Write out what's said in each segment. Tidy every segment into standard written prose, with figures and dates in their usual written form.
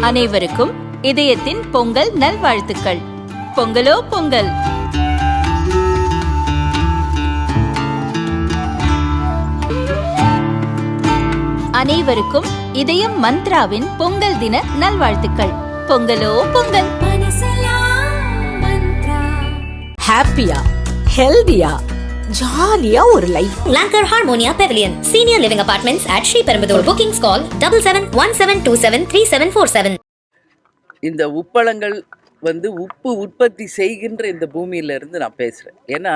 அனைவருக்கும் இதயத்தின் பொங்கல் நல்வாழ்த்துக்கள். பொங்கலோ பொங்கல். அனைவருக்கும் இதயம் மந்த்ராவின் பொங்கல் தின நல்வாழ்த்துக்கள். பொங்கலோ பொங்கல். ஹாப்பியா, ஹெல்தியா, ஜாலியா ஒரு life. Lancar Harmonia Pavilion, Senior Living Apartments at Sriperumbudur. Bookings call 7717273747. இந்த உப்பளங்கள் உப்பு உற்பத்தி செய்கின்ற இந்த பூமியிலிருந்து நான் பேசுகிறேன். ஏன்னா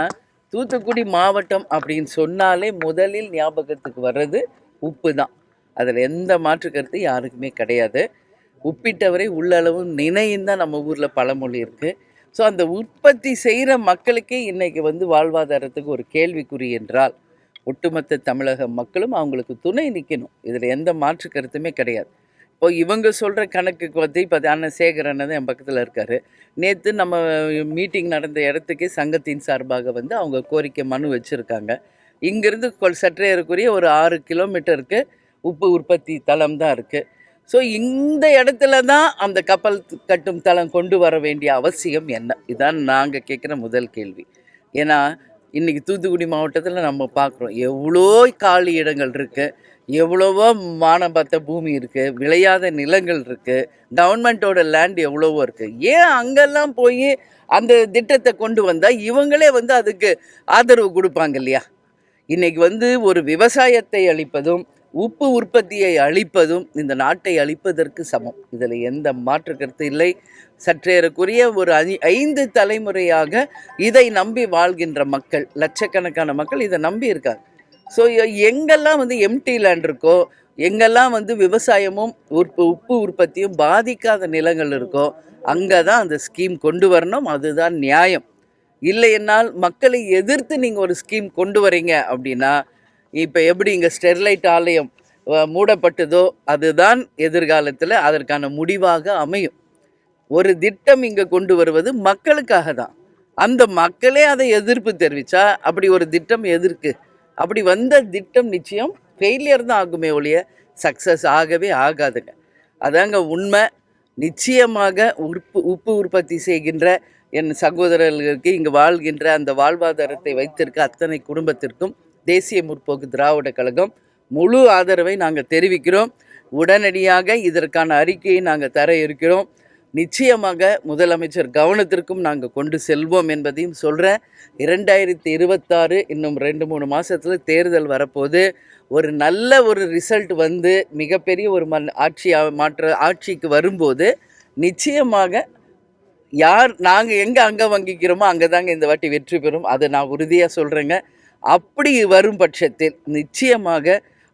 தூத்துக்குடி மாவட்டம் அப்படின்னு சொன்னாலே முதலில் ஞாபகத்துக்கு வர்றது உப்பு தான். அதில் எந்த மாற்று கருத்து யாருக்குமே கிடையாது. உப்பிட்டவரை உள்ளளவும் நினைன்னு தான் நம்ம ஊரில் பழமொழி இருக்குது. ஸோ அந்த உற்பத்தி செய்கிற மக்களுக்கே இன்றைக்கி வாழ்வாதாரத்துக்கு ஒரு கேள்விக்குறி என்றால் ஒட்டுமொத்த தமிழக மக்களும் அவங்களுக்கு துணை நிற்கணும். இதில் எந்த மாற்று கருத்துமே கிடையாது. இப்போ இவங்க சொல்கிற கணக்குக்கு இப்போ அண்ணன் சேகரன் தான் என் பக்கத்தில் இருக்கார். நேற்று நம்ம மீட்டிங் நடந்த இடத்துக்கே சங்கத்தின் சார்பாக அவங்க கோரிக்கை மனு வச்சுருக்காங்க. இங்கேருந்து சற்றே இருக்கக்கூடிய ஒரு 6 கிலோமீட்டருக்கு உப்பு உற்பத்தி தளம் தான் இருக்குது. ஸோ இந்த இடத்துல தான் அந்த கப்பல் கட்டும் தளம் கொண்டு வர வேண்டிய அவசியம் என்ன? இதுதான் நாங்கள் கேட்குற முதல் கேள்வி. ஏன்னா இன்றைக்கி தூத்துக்குடி மாவட்டத்தில் நம்ம பார்க்குறோம் எவ்வளோ காலி இடங்கள் இருக்குது, எவ்வளவோ வானம் பார்த்த பூமி இருக்குது, விளையாத நிலங்கள் இருக்குது, கவர்மெண்ட்டோட லேண்ட் எவ்வளவோ இருக்குது. ஏன் அங்கெல்லாம் போய் அந்த திட்டத்தை கொண்டு வந்தால் இவங்களே அதுக்கு ஆதரவு கொடுப்பாங்க இல்லையா? இன்றைக்கி ஒரு விவசாயத்தை அளிப்பதும் உப்பு உற்பத்தியை அளிப்பதும் இந்த நாட்டை அளிப்பதற்கு சமம். இதில் எந்த மாற்று கருத்து இல்லை. சற்றேறக்குரிய ஒரு 5 தலைமுறையாக இதை நம்பி வாழ்கின்ற மக்கள், லட்சக்கணக்கான மக்கள் இதை நம்பி இருக்காங்க. ஸோ எங்கெல்லாம் எம்டி லேண்ட் இருக்கோ, எங்கெல்லாம் விவசாயமும் உப்பு உற்பத்தியும் பாதிக்காத நிலங்கள் இருக்கோ அங்கே தான் அந்த ஸ்கீம் கொண்டு வரணும். அதுதான் நியாயம். இல்லை என்னால் மக்களை எதிர்த்து நீங்கள் ஒரு ஸ்கீம் கொண்டு வரீங்க அப்படின்னா, இப்போ எப்படி இங்கே ஸ்டெர்லைட் ஆலயம் மூடப்பட்டதோ அதுதான் எதிர்காலத்தில் அதற்கான முடிவாக அமையும். ஒரு திட்டம் இங்கே கொண்டு வருவது மக்களுக்காக தான். அந்த மக்களே அதை எதிர்ப்பு தெரிவித்தா அப்படி ஒரு திட்டம் எதிர்க்கு? அப்படி வந்த திட்டம் நிச்சயம் ஃபெயிலியர் தான் ஆகுமே ஒழிய சக்ஸஸ் ஆகவே ஆகாதுங்க. அதாங்க உண்மை. நிச்சயமாக உப்பு உற்பத்தி செய்கின்ற என் சகோதரர்களுக்கு, இங்கு வாழ்கின்ற அந்த வாழ்வாதாரத்தை வைத்திருக்க அத்தனை குடும்பத்திற்கும் தேசிய முற்போக்கு திராவிட கழகம் முழு ஆதரவை நாங்கள் தெரிவிக்கிறோம். உடனடியாக இதற்கான அறிக்கையை நாங்கள் தர இருக்கிறோம். நிச்சயமாக முதலமைச்சர் கவனத்திற்கும் நாங்கள் கொண்டு செல்வோம் என்பதையும் சொல்கிறேன். 2026 இன்னும் 2-3 மாதத்தில் தேர்தல் வரப்போது. ஒரு நல்ல ஒரு ரிசல்ட் மிகப்பெரிய ஒரு ஆட்சிக்கு வரும்போது நிச்சயமாக நாங்கள் எங்கே அங்கே வங்கிக்கிறோமோ அங்கே தாங்க இந்த வாட்டி வெற்றி பெறும். அதை நான் உறுதியாக சொல்கிறேங்க. அப்படி வரும் பட்சத்தில் நிச்சயமாக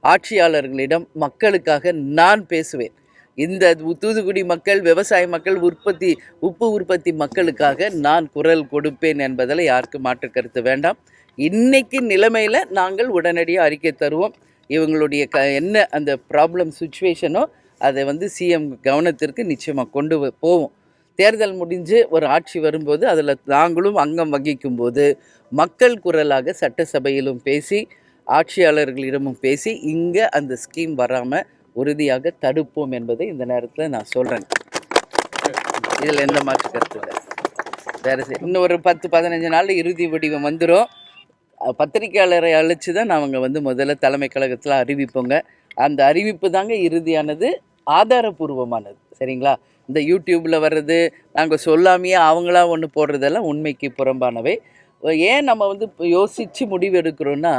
ஆட்சியாளர்களிடம் மக்களுக்காக நான் பேசுவேன். இந்த தூத்துக்குடி மக்கள், விவசாய மக்கள், உப்பு உற்பத்தி மக்களுக்காக நான் குரல் கொடுப்பேன் என்பதில் யாருக்கு மாற்று கருத்து வேண்டாம். இன்னைக்கு நிலைமையில் நாங்கள் உடனடியாக அறிக்கை தருவோம். இவங்களுடைய என்ன அந்த ப்ராப்ளம் சுச்சுவேஷனோ அதை சிஎம் கவனத்திற்கு நிச்சயமாக கொண்டு போவோம். தேர்தல் முடிஞ்சு ஒரு ஆட்சி வரும்போது அதில் நாங்களும் அங்கம் வகிக்கும்போது மக்கள் குரலாக சட்டசபையிலும் பேசி ஆட்சியாளர்களிடமும் பேசி இங்கே அந்த ஸ்கீம் வராமல் உறுதியாக தடுப்போம் என்பதை இந்த நேரத்தில் நான் சொல்கிறேன். இதில் எந்த மாற்று கருத்து இல்லை. வேறு இன்னும் ஒரு 10-15 நாளில் இறுதி வடிவம் வந்துடும். பத்திரிகையாளரை அழைச்சி தான் நாங்கள் முதல்ல தலைமை கழகத்தில் அறிவிப்போங்க. அந்த அறிவிப்பு தாங்க இறுதியானது, ஆதாரபூர்வமானது. சரிங்களா? இந்த யூடியூப்பில் வர்றது நாங்கள் சொல்லாமையே அவங்களா ஒன்று போடுறதெல்லாம் உண்மைக்கு புறம்பானவை. ஏன் நம்ம யோசித்து முடிவு எடுக்கிறோன்னா,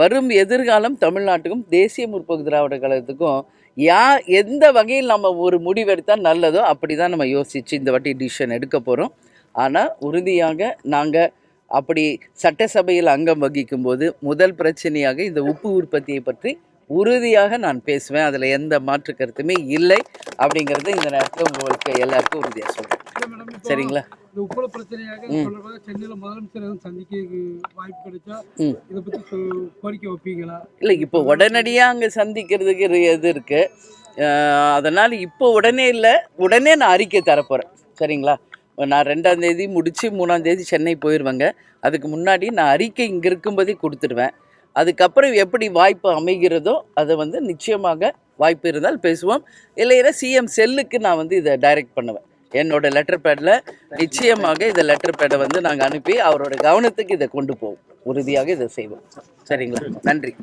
வரும் எதிர்காலம் தமிழ்நாட்டுக்கும் தேசிய முற்போக்கு திராவிட கழகத்துக்கும் எந்த வகையில் நம்ம ஒரு முடிவெடுத்தால் நல்லதோ அப்படி தான் நம்ம யோசித்து இந்த வாட்டி டிசிஷன் எடுக்க போகிறோம். ஆனால் உறுதியாக நாங்கள் அப்படி சட்டசபையில் அங்கம் வகிக்கும்போது முதல் பிரச்சனையாக இந்த உப்பு உற்பத்தியை பற்றி உறுதியாக நான் பேசுவேன். அதில் எந்த மாற்று கருத்துமே இல்லை அப்படிங்கிறது இந்த நேரத்தில் உங்களுக்கு எல்லாருக்கும் உறுதியாக சொல்கிறேன். சரிங்களா? இந்த உப்பள பிரச்சனையாக சென்னையில் முதலமைச்சர் சந்திக்க வாய்ப்பு கிடைச்சா இதை பற்றி கோரிக்கை வைப்பீங்களா? இல்லை, இப்போ உடனடியாக அங்கே சந்திக்கிறதுக்கு எது இருக்குது. அதனால் இப்போ உடனே இல்லை, உடனே நான் அறிக்கை தரப்போகிறேன். சரிங்களா? நான் 2ஆம் தேதி முடித்து 3ஆம் தேதி சென்னை போயிடுவேங்க. அதுக்கு முன்னாடி நான் அறிக்கை இங்கே இருக்கும்போதே கொடுத்துடுவேன். அதுக்கப்புறம் எப்படி வாய்ப்பு அமைகிறதோ அதை நிச்சயமாக வாய்ப்பு இருந்தால் பேசுவோம். இல்லைன்னா சிஎம் செல்லுக்கு நான் வந்து இதை டைரக்ட் பண்ணுவேன். என்னோட லெட்டர் பேடில் நிச்சயமாக இந்த லெட்டர் பேடை வந்து நாங்கள் அனுப்பி அவரோட கவனத்துக்கு இதை கொண்டு போவோம். உறுதியாக இதை செய்வோம். சரிங்களா? நன்றி.